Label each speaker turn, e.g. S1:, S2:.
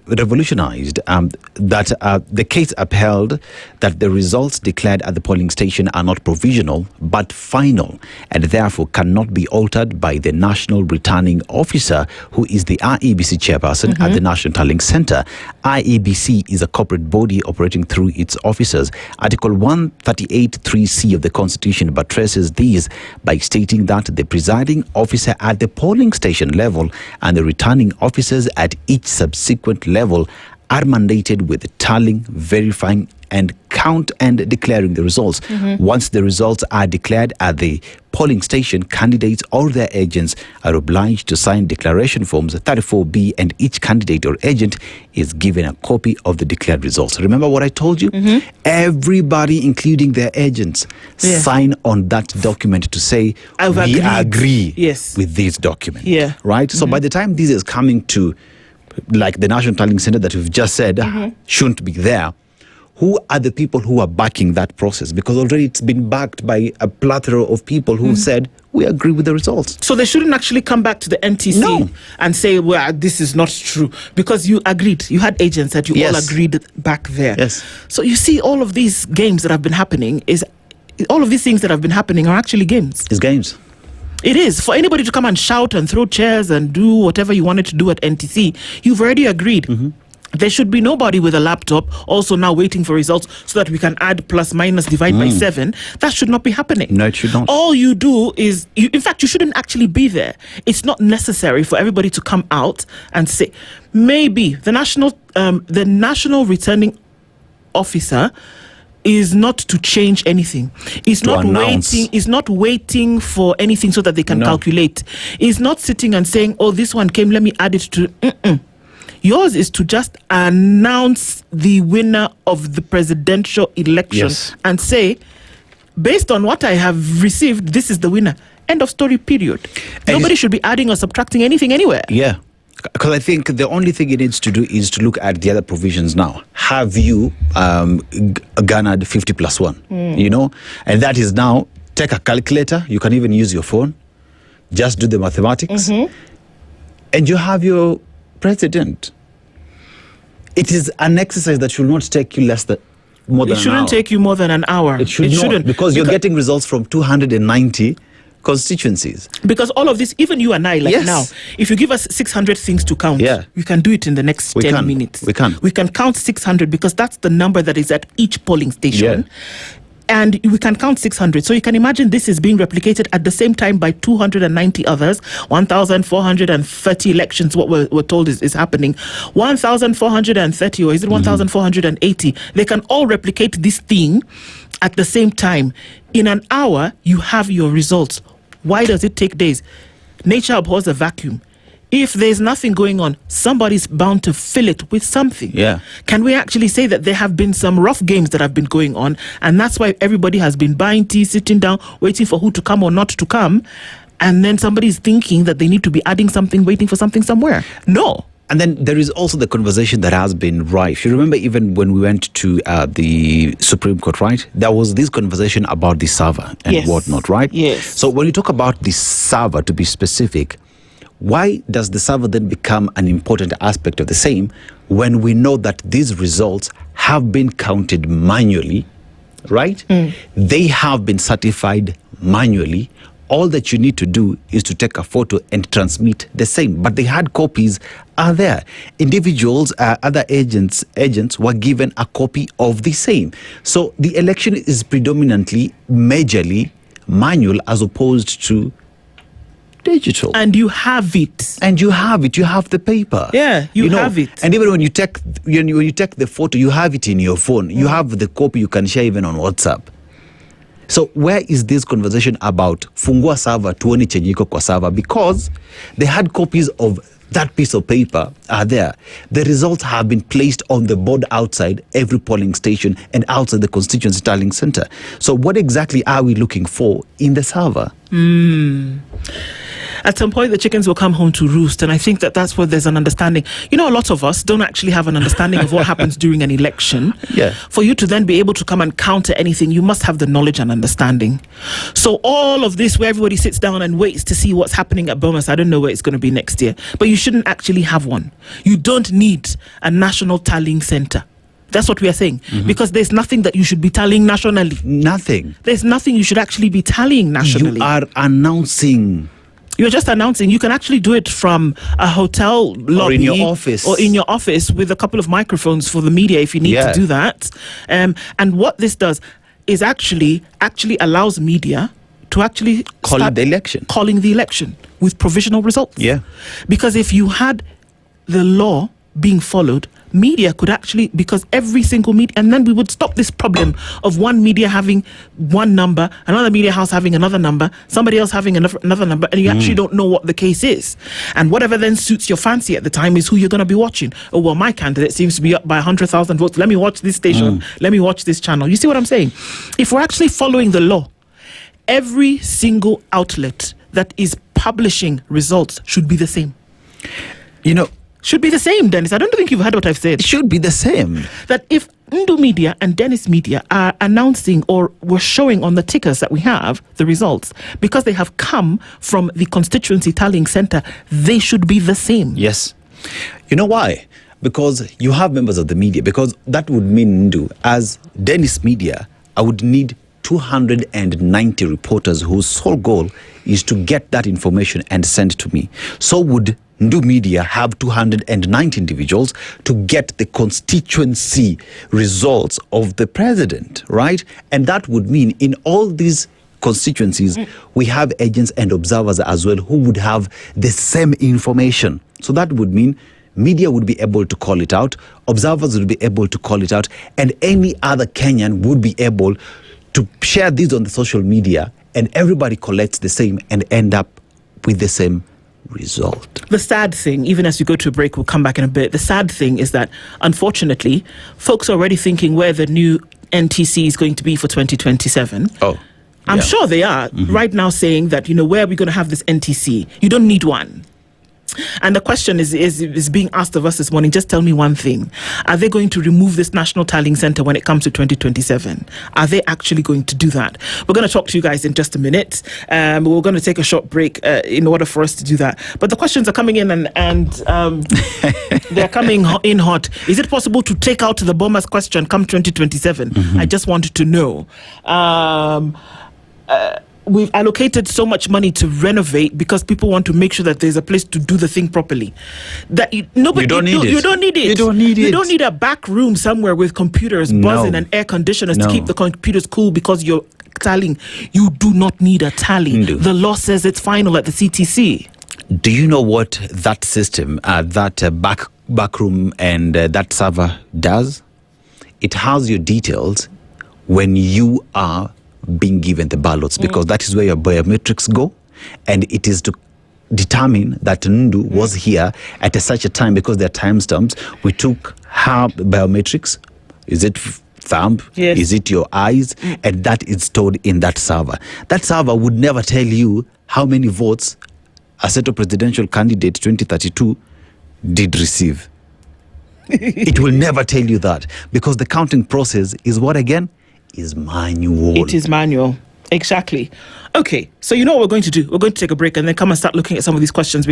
S1: revolutionized that the case upheld that the results declared at the polling station are not provisional but final, and therefore cannot be altered by the National Returning Officer, who is the IEBC chairperson at the National Tallying Center. IEBC is a corporate body operating through its officers. Article 138(3)(c) of the Constitution buttresses these by stating that the presiding officer at the polling station level and the returning officers at each subsequent level are mandated with tallying, verifying, and count and declaring the results. Once the results are declared at the polling station, candidates or their agents are obliged to sign declaration forms 34B, and each candidate or agent is given a copy of the declared results. Remember what I told you? Everybody, including their agents, sign on that document to say, we agree with this document. Right? So by the time this is coming to, like the National Tallying Center that we've just said shouldn't be there, who are the people who are backing that process? Because already it's been backed by a plethora of people who said, we agree with the results.
S2: So they shouldn't actually come back to the NTC and say, well, this is not true. Because you agreed. You had agents that you all agreed back there. So you see, all of these games that have been happening all of these things that have been happening are actually games.
S1: It's games.
S2: It is. For anybody to come and shout and throw chairs and do whatever you wanted to do at NTC, you've already agreed. There should be nobody with a laptop also now waiting for results so that we can add plus minus divide by 7. That should not be happening.
S1: No, it should not.
S2: All you do is, in fact, you shouldn't actually be there. It's not necessary for everybody to come out and say, maybe the national returning officer is not to change anything. It's not waiting for anything so that they can calculate. It's not sitting and saying, oh, this one came, let me add it to... Yours is to just announce the winner of the presidential election and say, based on what I have received, this is the winner. End of story, period. Nobody should be adding or subtracting anything anywhere.
S1: Yeah. Because I think the only thing it needs to do is to look at the other provisions now. Have you garnered 50 plus 1? You know? And that is now, take a calculator. You can even use your phone. Just do the mathematics. And you have your president. It is an exercise that should not take you more than an hour.
S2: It shouldn't take you more than an hour.
S1: It shouldn't. Because you're getting results from 290 constituencies.
S2: Because all of this, even you and I, now, if you give us 600 things to count, we can do it in the next 10 minutes. We can count 600 because that's the number that is at each polling station. And we can count 600. So you can imagine this is being replicated at the same time by 290 others. 1,430 elections, what we're told is happening. 1,430, or is it 1,480? They can all replicate this thing at the same time. In an hour, you have your results. Why does it take days? Nature abhors a vacuum. If there's nothing going on, somebody's bound to fill it with something. Can we actually say that there have been some rough games that have been going on, and that's why everybody has been buying tea, sitting down, waiting for who to come or not to come, and then somebody's thinking that they need to be adding something, waiting for something somewhere? No.
S1: And then there is also the conversation that has been rife. You remember even when we went to the Supreme Court, right? There was this conversation about the server and whatnot, right? So when you talk about the server, to be specific, why does the server then become an important aspect of the same when we know that these results have been counted manually, right? They have been certified manually. All that you need to do is to take a photo and transmit the same. But the hard copies are there. Individuals, other agents were given a copy of the same. So the election is predominantly, majorly manual as opposed to digital.
S2: And you have it.
S1: You have the paper.
S2: You have it.
S1: And even when you take the photo, you have it in your phone. You have the copy you can share even on WhatsApp. So where is this conversation about fungua server tuone chenye iko kwa server? Because the hard copies of that piece of paper are there. The results have been placed on the board outside every polling station and outside the constituency tallying center. So what exactly are we looking for in the server?
S2: At some point, the chickens will come home to roost. And I think that that's where there's an understanding. You know, a lot of us don't actually have an understanding of what happens during an election.
S1: Yeah.
S2: For you to then be able to come and counter anything, you must have the knowledge and understanding. So all of this, where everybody sits down and waits to see what's happening at Bomas, I don't know where it's going to be next year. But you shouldn't actually have one. You don't need a national tallying center. That's what we are saying. Because there's nothing that you should be tallying nationally.
S1: Nothing.
S2: There's nothing you should actually be tallying nationally.
S1: You are announcing.
S2: You're just announcing. You can actually do it from a hotel lobby.
S1: Or in your office.
S2: Or in your office with a couple of microphones for the media if you need to do that. And what this does is actually allows media to actually
S1: calling the election
S2: with provisional results.
S1: Yeah.
S2: Because if you had the law being followed, media could actually, because every single media, and then we would stop this problem of one media having one number, another media house having another number, somebody else having another number, and you actually don't know what the case is. And whatever then suits your fancy at the time is who you're going to be watching. Oh, well, my candidate seems to be up by 100,000 votes. Let me watch this station. Let me watch this channel. You see what I'm saying? If we're actually following the law, every single outlet that is publishing results should be the same.
S1: You know,
S2: should be the same, Dennis. I don't think you've heard what I've said.
S1: It should be the same.
S2: That if Ndu Media and Dennis Media are announcing or were showing on the tickers that we have the results, because they have come from the constituency tallying center, they should be the same.
S1: Yes. You know why? Because you have members of the media. Because that would mean, Ndu, as Dennis Media, I would need 290 reporters whose sole goal is to get that information and send to me. So would Ndu Media have 290 individuals to get the constituency results of the president, right? And that would mean in all these constituencies, we have agents and observers as well who would have the same information. So that would mean media would be able to call it out, observers would be able to call it out, and any other Kenyan would be able to share this on the social media, and everybody collects the same and end up with the same result.
S2: The sad thing, even as we go to a break, we'll come back in a bit. The sad thing is that, unfortunately, folks are already thinking where the new NTC is going to be for 2027.
S1: Oh,
S2: I'm sure they are right now saying that, you know, where are we going to have this NTC? You don't need one. And the question is being asked of us this morning. Just tell me one thing. Are they going to remove this national tallying center when it comes to 2027? Are they actually going to do that? We're going to talk to you guys in just a minute. We're going to take a short break in order for us to do that. But the questions are coming in and they're coming in hot. Is it possible to take out the Bomas question come 2027? I just wanted to know. We've allocated so much money to renovate because people want to make sure that there's a place to do the thing properly. That you don't need it. You don't need it. You don't need a back room somewhere with computers buzzing and air conditioners to keep the computers cool because you're tallying. You do not need a tally. The law says it's final at the CTC.
S1: Do you know what that system, that back room and that server does? It has your details when you are being given the ballots, because that is where your biometrics go, and it is to determine that Ndu was here at such a time, because there are timestamps. We took her biometrics. Is it thumb?
S2: Yes.
S1: Is it your eyes? And that is stored in that server. That server would never tell you how many votes Aseto presidential candidate 2032 did receive. It will never tell you that, because the counting process is what again? Is manual.
S2: It is manual. Exactly. Okay, so you know what we're going to do? We're going to take a break and then come and start looking at some of these questions.